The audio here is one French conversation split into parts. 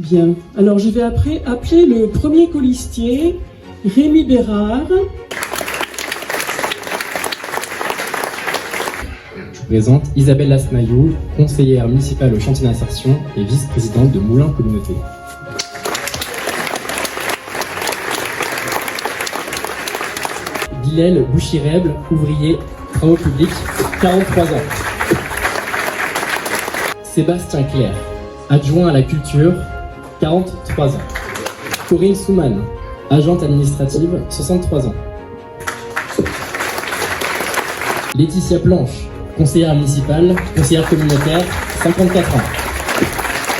Bien. Alors, je vais après appeler le premier colistier, Rémi Bérard. Je vous présente Isabelle Lasmaillot, conseillère municipale au chantier d'insertion et vice-présidente de Moulins Communauté. Bilal Bouchireble, ouvrier, travaux publics, 43 ans. Sébastien Clerc, adjoint à la culture, 43 ans. Corinne Souman, agente administrative, 63 ans. Laetitia Planche, conseillère municipale, conseillère communautaire, 54 ans.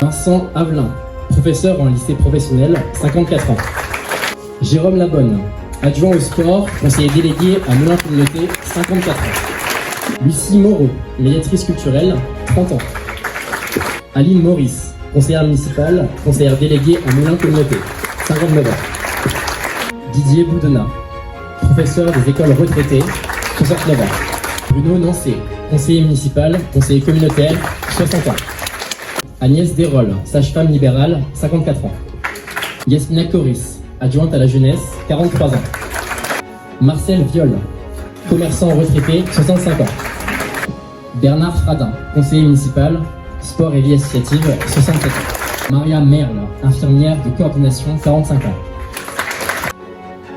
Vincent Avelin, professeur en lycée professionnel, 54 ans. Jérôme Labonne, adjoint au sport, conseiller délégué à Moulins Communauté, 54 ans. Lucie Moreau, médiatrice culturelle, 30 ans. Aline Maurice, conseillère municipale, conseillère déléguée à Moulins Communauté, 59 ans. Didier Boudena, professeur des écoles retraitées, 69 ans. Bruno Nancé, conseiller municipal, conseiller communautaire, 60 ans. Agnès Desrolles, sage-femme libérale, 54 ans. Yasmina Coris, adjointe à la jeunesse, 43 ans. Marcel Viol, commerçant retraité, 65 ans. Bernard Fradin, conseiller municipal, sport et vie associative, 67 ans. Maria Merle, infirmière de coordination, 45 ans.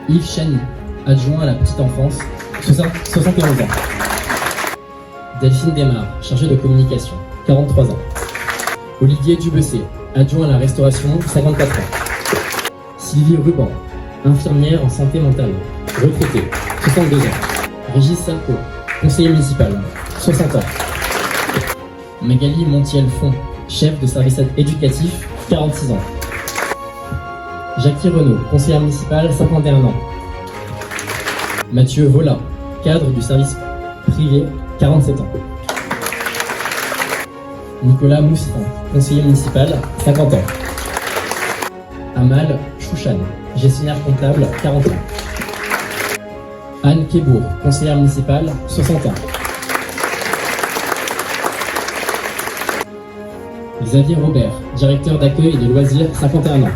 Yves Chany, adjoint à la petite enfance, 71 ans. Delphine Desmar, chargée de communication, 43 ans. Olivier Dubessé, adjoint à la restauration, 54 ans. Sylvie Ruban, infirmière en santé mentale, retraitée, 62 ans. Régis Salco, conseiller municipal, 60 ans. Magali Montiel-Font, chef de service éducatif, 46 ans. Jackie Renaud, conseillère municipale, 51 ans. Mathieu Vola, cadre du service privé, 47 ans. Nicolas Moustran, conseiller municipal, 50 ans. Amal Chouchan, gestionnaire comptable, 40 ans. Anne Kebourg, conseillère municipale, 60 ans. Xavier Robert, directeur d'accueil et de loisirs, 51 ans.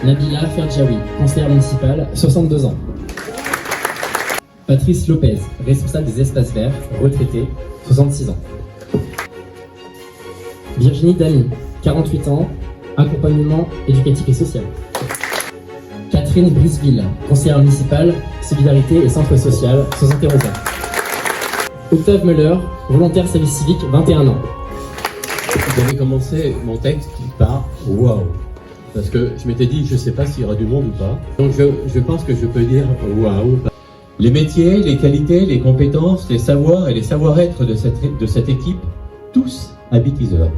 Nabila Ferjaoui, conseillère municipale, 62 ans. Patrice Lopez, responsable des espaces verts, retraité, 66 ans. Virginie Damy, 48 ans, accompagnement éducatif et social. Catherine Briseville, conseillère municipale, solidarité et centre social, 71 ans. Octave Muller, volontaire service civique, 21 ans. J'avais commencé mon texte par « Waouh ». Parce que je m'étais dit, je ne sais pas s'il y aura du monde ou pas. Donc je pense que je peux dire « Waouh ». Les métiers, les qualités, les compétences, les savoirs et les savoir-être de cette équipe, tous habitent Yzeure,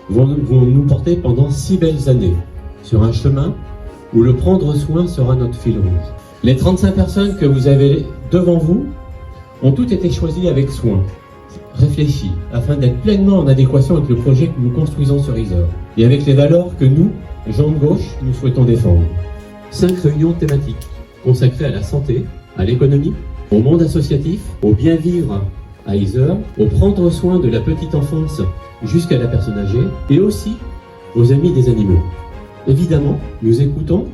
vont nous porter pendant 6 belles années sur un chemin où le prendre soin sera notre fil rouge. Les 35 personnes que vous avez devant vous ont toutes été choisies avec soin, réfléchies, afin d'être pleinement en adéquation avec le projet que nous construisons sur Yzeure et avec les valeurs que nous, gens de gauche, nous souhaitons défendre. 5 réunions thématiques consacrées à la santé, à l'économie, au monde associatif, au bien vivre à Yzeure, au prendre soin de la petite enfance jusqu'à la personne âgée et aussi aux amis des animaux. Évidemment, nous écoutons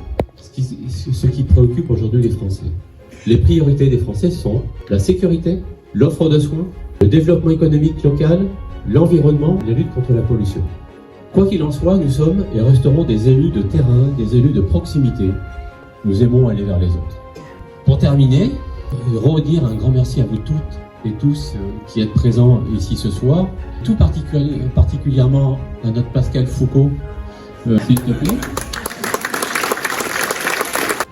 ce qui préoccupe aujourd'hui les Français. Les priorités des Français sont la sécurité, l'offre de soins, le développement économique local, l'environnement, la lutte contre la pollution. Quoi qu'il en soit, nous sommes et resterons des élus de terrain, des élus de proximité. Nous aimons aller vers les autres. Pour terminer, redire un grand merci à vous toutes et tous qui êtes présents ici ce soir, tout particulièrement à notre Pascal Foucault, s'il te plaît.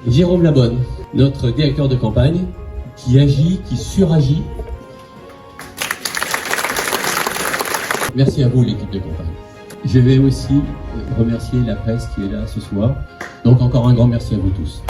Jérôme Labonne, notre directeur de campagne, qui agit, qui suragit. Merci à vous l'équipe de campagne. Je vais aussi remercier la presse qui est là ce soir. Donc encore un grand merci à vous tous.